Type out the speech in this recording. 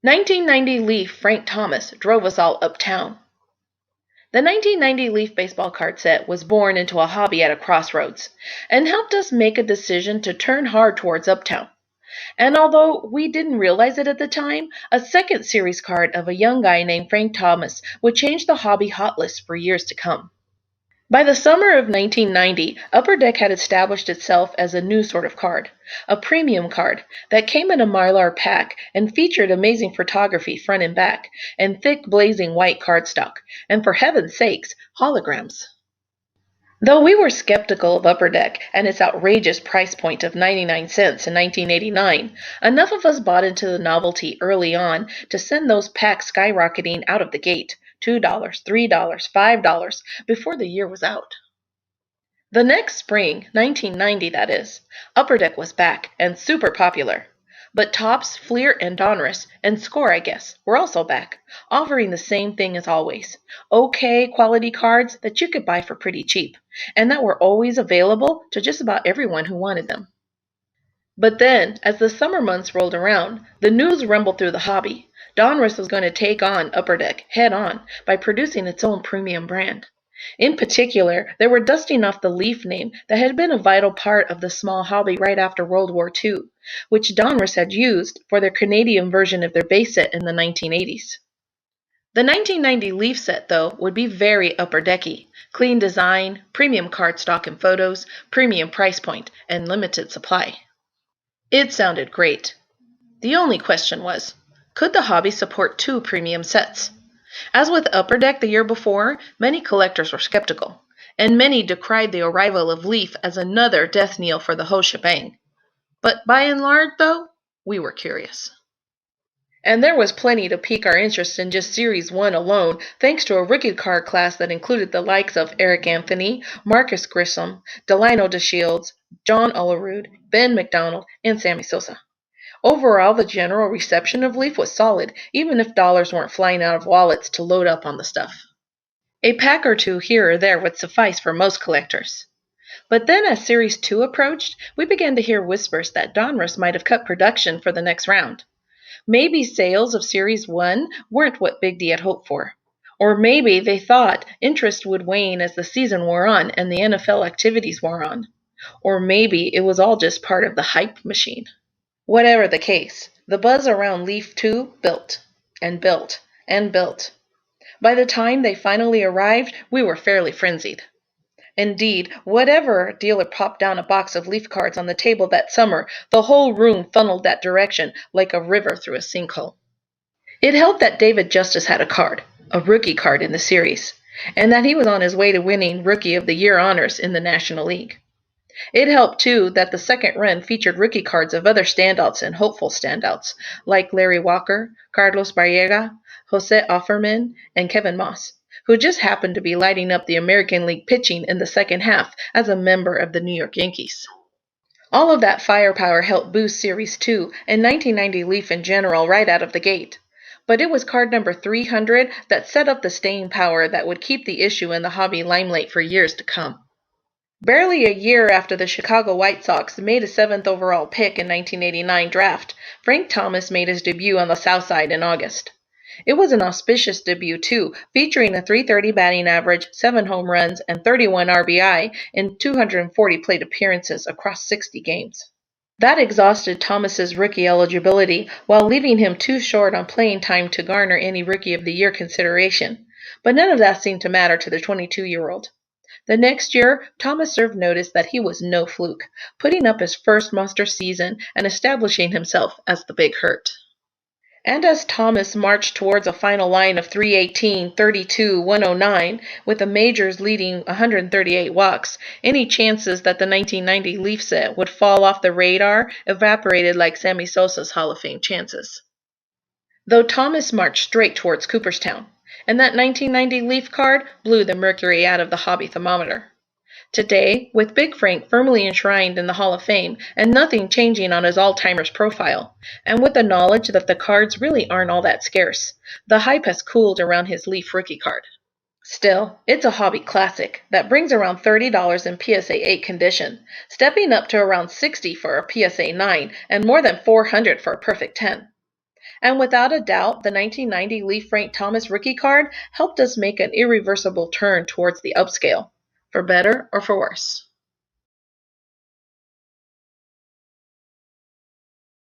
1990 Leaf Frank Thomas drove us all uptown. The 1990 Leaf baseball card set was born into a hobby at a crossroads and helped us make a decision to turn hard towards Uptown. And although we didn't realize it at the time, a second series card of a young guy named Frank Thomas would change the hobby hot list for years to come. By the summer of 1990, Upper Deck had established itself as a new sort of card, a premium card that came in a Mylar pack and featured amazing photography front and back, and thick blazing white cardstock, and for heaven's sakes, holograms. Though we were skeptical of Upper Deck and its outrageous price point of 99 cents in 1989, enough of us bought into the novelty early on to send those packs skyrocketing out of the gate, $2, $3, $5, before the year was out. The next spring, 1990 that is, Upper Deck was back and super popular. But Topps, Fleer, and Donruss, and Score I guess, were also back, offering the same thing as always. Okay quality cards that you could buy for pretty cheap, and that were always available to just about everyone who wanted them. But then, as the summer months rolled around, the news rumbled through the hobby. Donruss was going to take on Upper Deck head on by producing its own premium brand. In particular, they were dusting off the Leaf name that had been a vital part of the small hobby right after World War II, which Donruss had used for their Canadian version of their base set in the 1980s. The 1990 Leaf set, though, would be very Upper Decky. Clean design, premium cardstock and photos, premium price point, and limited supply. It sounded great. The only question was, could the hobby support two premium sets? As with Upper Deck the year before, many collectors were skeptical, and many decried the arrival of Leaf as another death knell for the whole shebang. But by and large, though, we were curious. And there was plenty to pique our interest in just Series 1 alone, thanks to a rookie card class that included the likes of Eric Anthony, Marcus Grissom, Delino DeShields, John Olerud, Ben McDonald, and Sammy Sosa. Overall, the general reception of Leaf was solid, even if dollars weren't flying out of wallets to load up on the stuff. A pack or two here or there would suffice for most collectors. But then as Series 2 approached, we began to hear whispers that Donruss might have cut production for the next round. Maybe sales of Series 1 weren't what Big D had hoped for. Or maybe they thought interest would wane as the season wore on and the NFL activities wore on. Or maybe it was all just part of the hype machine. Whatever the case, the buzz around Leaf 2 built, and built, and built. By the time they finally arrived, we were fairly frenzied. Indeed, whatever dealer popped down a box of Leaf cards on the table that summer, the whole room funneled that direction like a river through a sinkhole. It helped that David Justice had a card, a rookie card in the series, and that he was on his way to winning Rookie of the Year honors in the National League. It helped, too, that the second run featured rookie cards of other standouts and hopeful standouts, like Larry Walker, Carlos Barriega, Jose Offerman, and Kevin Moss, who just happened to be lighting up the American League pitching in the second half as a member of the New York Yankees. All of that firepower helped boost Series 2 and 1990 Leaf in general right out of the gate. But it was card number 300 that set up the staying power that would keep the issue in the hobby limelight for years to come. Barely a year after the Chicago White Sox made a 7th overall pick in 1989 draft, Frank Thomas made his debut on the South Side in August. It was an auspicious debut, too, featuring a .330 batting average, 7 home runs, and 31 RBI in 240 plate appearances across 60 games. That exhausted Thomas's rookie eligibility, while leaving him too short on playing time to garner any Rookie of the Year consideration. But none of that seemed to matter to the 22-year-old. The next year, Thomas served notice that he was no fluke, putting up his first monster season and establishing himself as the Big Hurt. And as Thomas marched towards a final line of 318, 32, 109, with the majors leading 138 walks, any chances that the 1990 Leaf set would fall off the radar evaporated like Sammy Sosa's Hall of Fame chances. Though Thomas marched straight towards Cooperstown, and that 1990 Leaf card blew the mercury out of the hobby thermometer. Today, with Big Frank firmly enshrined in the Hall of Fame and nothing changing on his all-timers profile, and with the knowledge that the cards really aren't all that scarce, the hype has cooled around his Leaf rookie card. Still, it's a hobby classic that brings around $30 in PSA 8 condition, stepping up to around $60 for a PSA 9 and more than $400 for a perfect 10. And without a doubt, the 1990 Leaf Frank Thomas rookie card helped us make an irreversible turn towards the upscale, for better or for worse.